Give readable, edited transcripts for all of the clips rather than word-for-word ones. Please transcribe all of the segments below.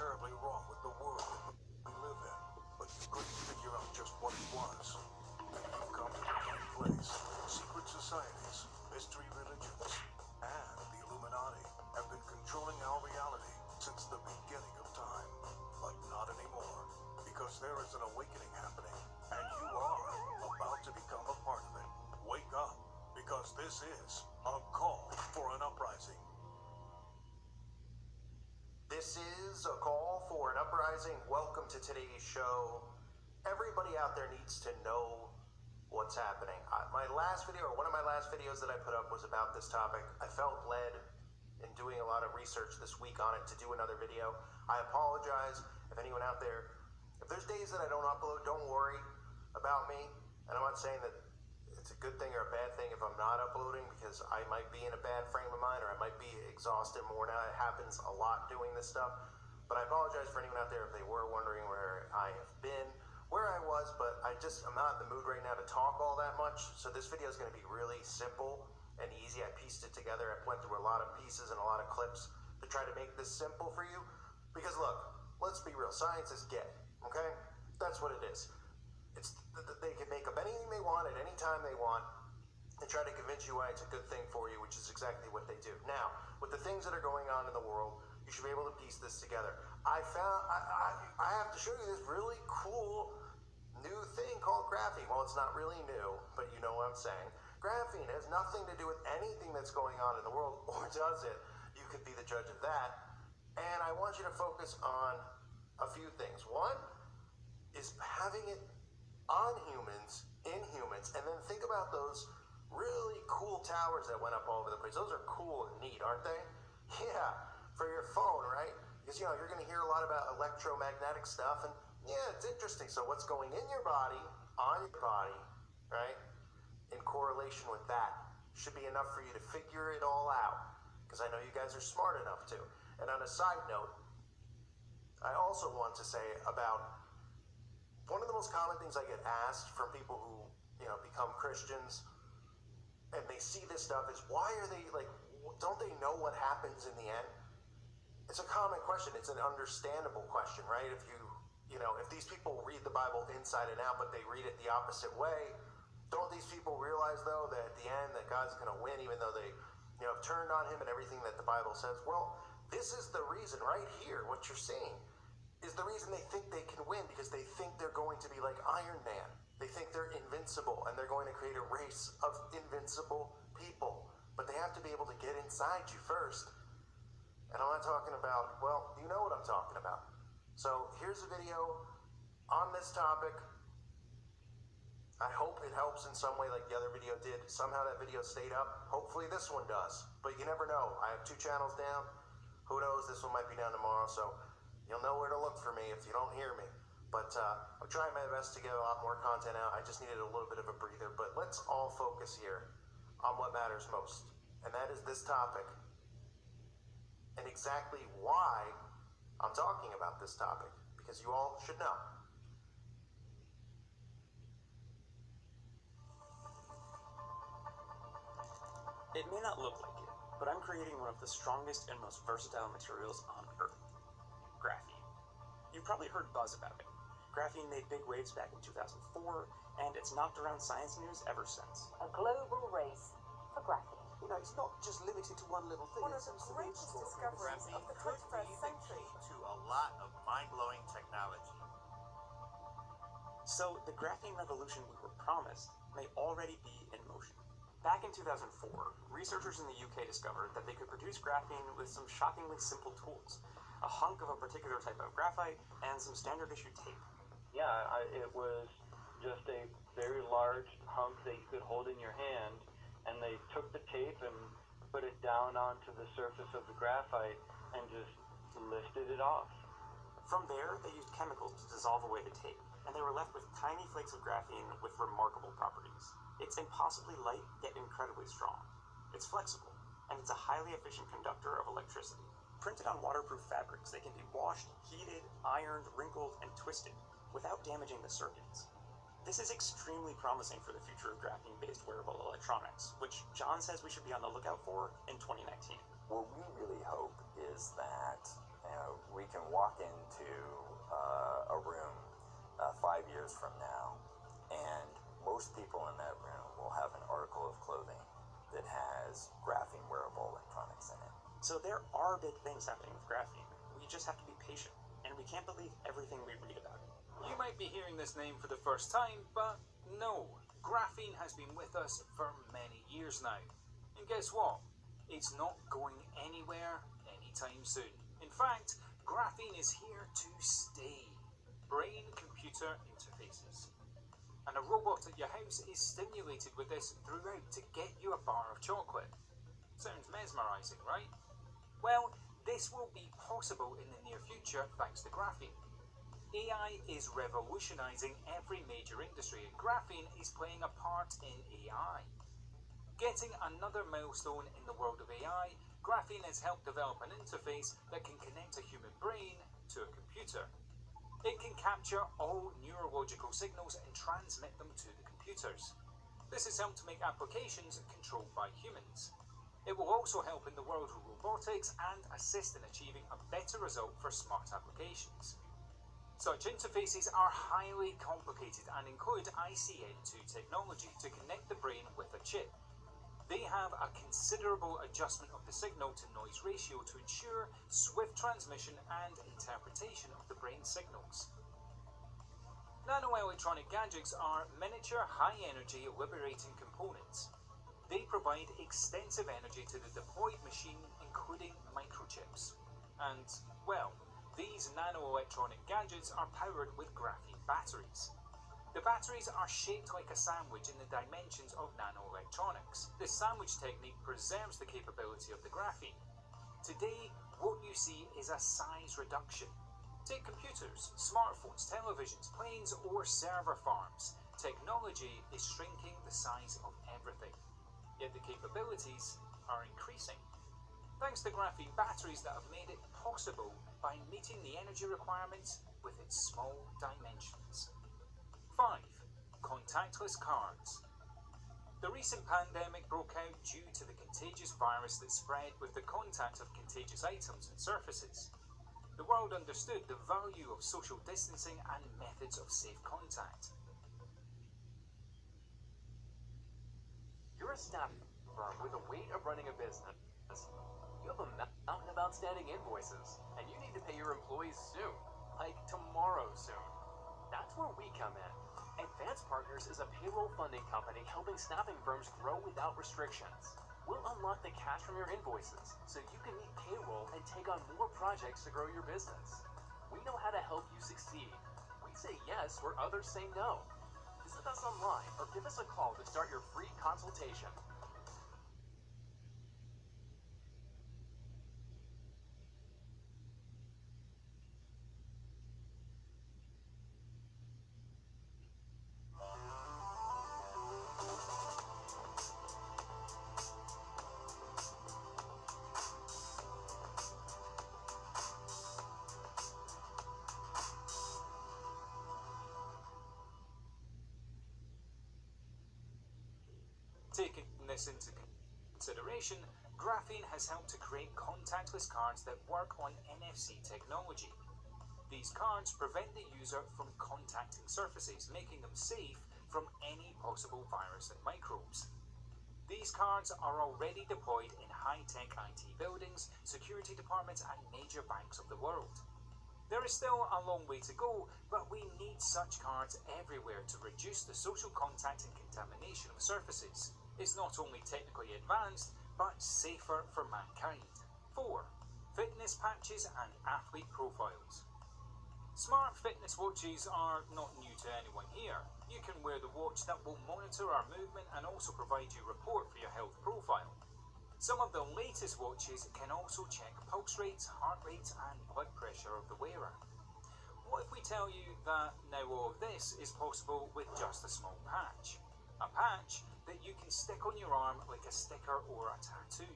terribly wrong with the world that we live in, but you couldn't figure out just what it was. Then you've come to the right place. Secret societies, mystery religions, and the Illuminati have been controlling our reality since the beginning of time. But not anymore, because there is an awakening happening, and you are about to become a part of it. Wake up, because this is a call for an uprising. This is a call for an uprising. Welcome to today's show. Everybody out there needs to know what's happening. My last video, or one of my last videos that I put up, was about this topic. I felt led in doing a lot of research this week on it to do another video. I apologize if anyone out there, if there's days that I don't upload, don't worry about me. And I'm not saying that it's a good thing or a bad thing if I'm not uploading, because I might be in a bad frame of mind or I might be exhausted more now. It happens a lot doing this stuff. But I apologize for anyone out there if they were wondering where I have been, where I was, but I'm not in the mood right now to talk all that much. So this video is going to be really simple and easy. I pieced it together. I went through a lot of pieces and a lot of clips to try to make this simple for you. Because look, let's be real. Science is gay, okay? That's what it is. They can make up anything they want at any time they want and try to convince you why it's a good thing for you, which is exactly what they do. Now, with the things that are going on in the world, you should be able to piece this together. I have to show you this really cool new thing called graphene. Well, it's not really new, but you know what I'm saying. Graphene has nothing to do with anything that's going on in the world, or does it? You could be the judge of that. And I want you to focus on a few things. One is having it on humans, in humans, and then think about those really cool towers that went up all over the place. Those are cool and neat, aren't they? Yeah, for your phone, right? Because, you know, you're going to hear a lot about electromagnetic stuff, and yeah, it's interesting. So what's going in your body, on your body, right, in correlation with that should be enough for you to figure it all out, because I know you guys are smart enough to. And on a side note, I also want to say about one of the most common things I get asked from people who, you know, become Christians and they see this stuff is, why are they, like, don't they know what happens in the end? It's a common question. It's an understandable question, right? If these people read the Bible inside and out, but they read it the opposite way, don't these people realize, though, that at the end that God's going to win, even though they, you know, have turned on him and everything that the Bible says? Well, this is the reason right here, what you're seeing, is the reason they think they can win, because they think they're going to be like Iron Man. They think they're invincible, and they're going to create a race of invincible people. But they have to be able to get inside you first. And I'm not talking about, well, you know what I'm talking about. So here's a video on this topic. I hope it helps in some way like the other video did. Somehow that video stayed up. Hopefully this one does. But you never know. I have 2 channels down. Who knows? This one might be down tomorrow. So you'll know where to look for me if you don't hear me. But I'm trying my best to get a lot more content out. I just needed a little bit of a breather. But let's all focus here on what matters most. And that is this topic. And exactly why I'm talking about this topic. Because you all should know. It may not look like it, but I'm creating one of the strongest and most versatile materials on Earth. Graphene. You've probably heard buzz about it. Graphene made big waves back in 2004, and it's knocked around science news ever since. A global race for graphene. You know, it's not just limited to one little thing. One of the greatest discoveries of the 21st century. To a lot of mind-blowing technology. So, the graphene revolution we were promised may already be in motion. Back in 2004, researchers in the UK discovered that they could produce graphene with some shockingly simple tools. A hunk of a particular type of graphite and some standard issue tape. Yeah, it was just a very large hunk that you could hold in your hand, and they took the tape and put it down onto the surface of the graphite and just lifted it off. From there, they used chemicals to dissolve away the tape, and they were left with tiny flakes of graphene with remarkable properties. It's impossibly light, yet incredibly strong. It's flexible, and it's a highly efficient conductor of electricity. Printed on waterproof fabrics, they can be washed, heated, ironed, wrinkled, and twisted without damaging the circuits. This is extremely promising for the future of graphene-based wearable electronics, which John says we should be on the lookout for in 2019. What we really hope is that we can walk into a room 5 years from now, and most people in that room will have an article of clothing that has graphene wearable electronics in it. So there are big things happening with graphene. We just have to be patient, and we can't believe everything we read about it. You might be hearing this name for the first time, but no, graphene has been with us for many years now. And guess what? It's not going anywhere anytime soon. In fact, graphene is here to stay. Brain-computer interfaces. And a robot at your house is stimulated with this throughout to get you a bar of chocolate. Sounds mesmerizing, right? Well, this will be possible in the near future thanks to graphene. AI is revolutionizing every major industry, and graphene is playing a part in AI. Getting another milestone in the world of AI, graphene has helped develop an interface that can connect a human brain to a computer. It can capture all neurological signals and transmit them to the computers. This has helped to make applications controlled by humans. It will also help in the world of robotics and assist in achieving a better result for smart applications. Such interfaces are highly complicated and include ICN2 technology to connect the brain with a chip. They have a considerable adjustment of the signal-to-noise ratio to ensure swift transmission and interpretation of the brain signals. Nanoelectronic gadgets are miniature, high-energy, liberating components. They provide extensive energy to the deployed machine, including microchips. And, well, these nanoelectronic gadgets are powered with graphene batteries. The batteries are shaped like a sandwich in the dimensions of nanoelectronics. This sandwich technique preserves the capability of the graphene. Today, what you see is a size reduction. Take computers, smartphones, televisions, planes, or server farms. Technology is shrinking the size of everything. Yet the capabilities are increasing. Thanks to graphene batteries that have made it possible by meeting the energy requirements with its small dimensions. 5. Contactless cards. The recent pandemic broke out due to the contagious virus that spread with the contact of contagious items and surfaces. The world understood the value of social distancing and methods of safe contact. You're a staffing firm with the weight of running a business. You have a mountain of outstanding invoices, and you need to pay your employees soon, like tomorrow soon. That's where we come in. Advanced Partners is a payroll funding company helping staffing firms grow without restrictions. We'll unlock the cash from your invoices so you can meet payroll and take on more projects to grow your business. We know how to help you succeed. We say yes where others say no. Visit us online or give us a call to start your free consultation. Taking this into consideration, graphene has helped to create contactless cards that work on NFC technology. These cards prevent the user from contacting surfaces, making them safe from any possible virus and microbes. These cards are already deployed in high-tech IT buildings, security departments, and major banks of the world. There is still a long way to go, but we need such cards everywhere to reduce the social contact and contamination of surfaces. It's not only technically advanced, but safer for mankind. 4. Fitness patches and athlete profiles. Smart fitness watches are not new to anyone here. You can wear the watch that will monitor our movement and also provide you a report for your health profile. Some of the latest watches can also check pulse rates, heart rates, and blood pressure of the wearer. What if we tell you that now all of this is possible with just a small patch? A patch that you can stick on your arm like a sticker or a tattoo.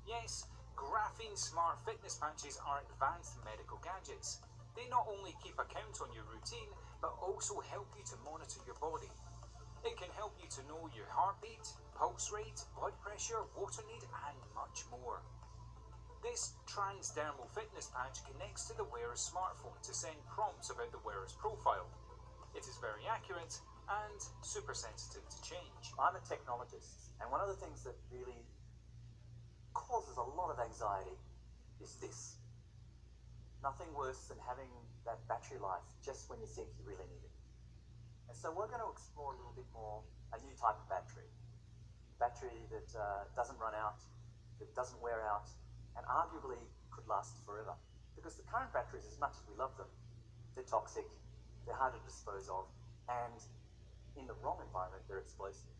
Yes, graphene smart fitness patches are advanced medical gadgets. They not only keep account on your routine, but also help you to monitor your body. It can help you to know your heartbeat, pulse rate, blood pressure, water need, and much more. This transdermal fitness patch connects to the wearer's smartphone to send prompts about the wearer's profile. It is very accurate and super sensitive to change. I'm a technologist, and one of the things that really causes a lot of anxiety is this. Nothing worse than having that battery life just when you think you really need it. And so we're going to explore a little bit more a new type of battery. Battery that doesn't run out, that doesn't wear out, and arguably could last forever. Because the current batteries, as much as we love them, they're toxic, they're hard to dispose of, and in the wrong environment, they're explosive.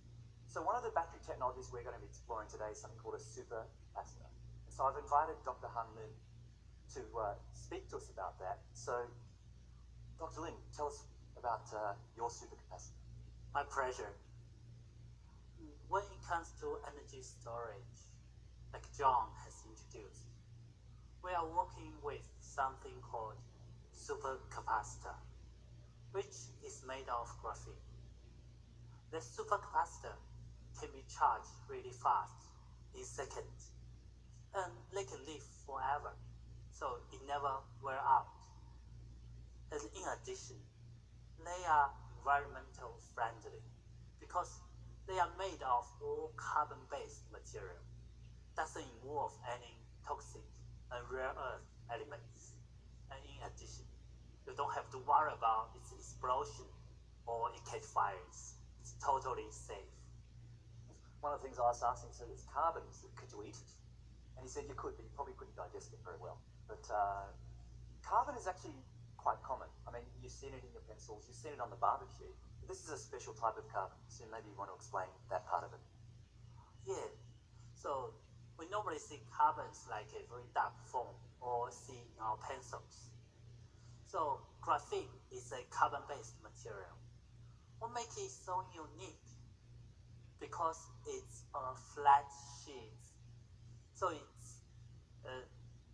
So one of the battery technologies we're going to be exploring today is something called a supercapacitor. And so I've invited Dr. Han Lin to speak to us about that. So, Dr. Lin, tell us about your supercapacitor. My pleasure. When it comes to energy storage, like John has introduced, we are working with something called supercapacitor, which is made of graphene. The supercapacitor can be charged really fast, in seconds, and they can live forever, so it never wear out. And in addition, they are environmental friendly because they are made of all carbon-based material. Doesn't involve any toxic and rare earth elements. And in addition, you don't have to worry about its explosion or it catch fires. It's totally safe. One of the things I was asking, so it's carbon, so could you eat it? And he said you could, but you probably couldn't digest it very well. But carbon is actually quite common. I mean, you've seen it in your pencils, you've seen it on the barbecue. This is a special type of carbon, so maybe you want to explain that part of it. Yeah, so we normally see carbons like a very dark foam or see in our pencils. So graphene is a carbon-based material. What makes it so unique? Because it's a flat sheet. So it's a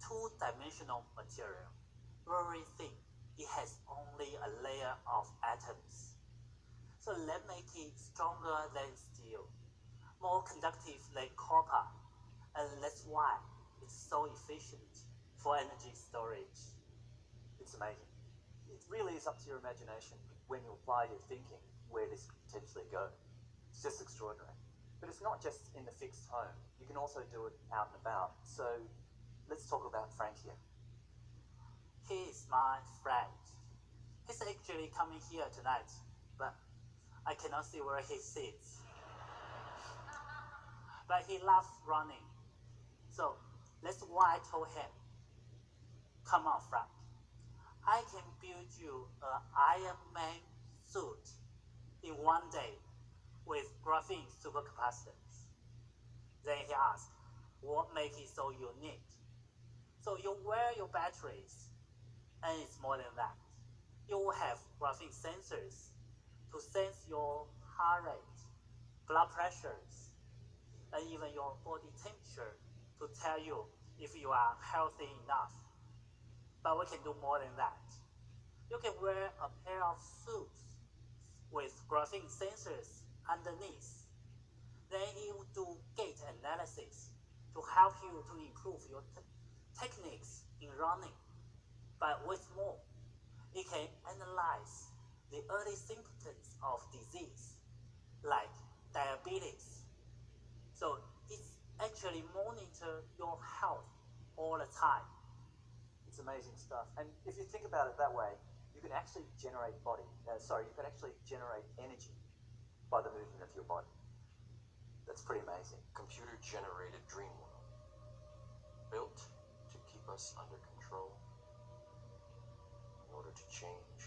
two-dimensional material, very thin. It has only a layer of atoms. So that makes it stronger than steel, more conductive than copper, and that's why it's so efficient for energy storage. It's amazing. It really is up to your imagination when you apply your thinking where this could potentially go. It's just extraordinary. But it's not just in the fixed home. You can also do it out and about. So let's talk about Frank here. He is my friend. He's actually coming here tonight, but I cannot see where he sits. But he loves running. So that's why I told him, come on, Frank. I can build you an Iron Man suit in one day with graphene supercapacitors. Then he asked, what makes it so unique? So you wear your batteries, and it's more than that. You will have graphene sensors to sense your heart rate, blood pressures, and even your body temperature to tell you if you are healthy enough. But we can do more than that. You can wear a pair of suits with graphene sensors underneath. Then it will do gait analysis to help you to improve your techniques in running. But with more, it can analyze the early symptoms of disease, like diabetes. So it's actually monitor your health all the time. It's amazing stuff. And if you think about it that way, you can actually generate you can actually generate energy by the movement of your body. That's pretty amazing. Computer-generated dream world, built to keep us under control in order to change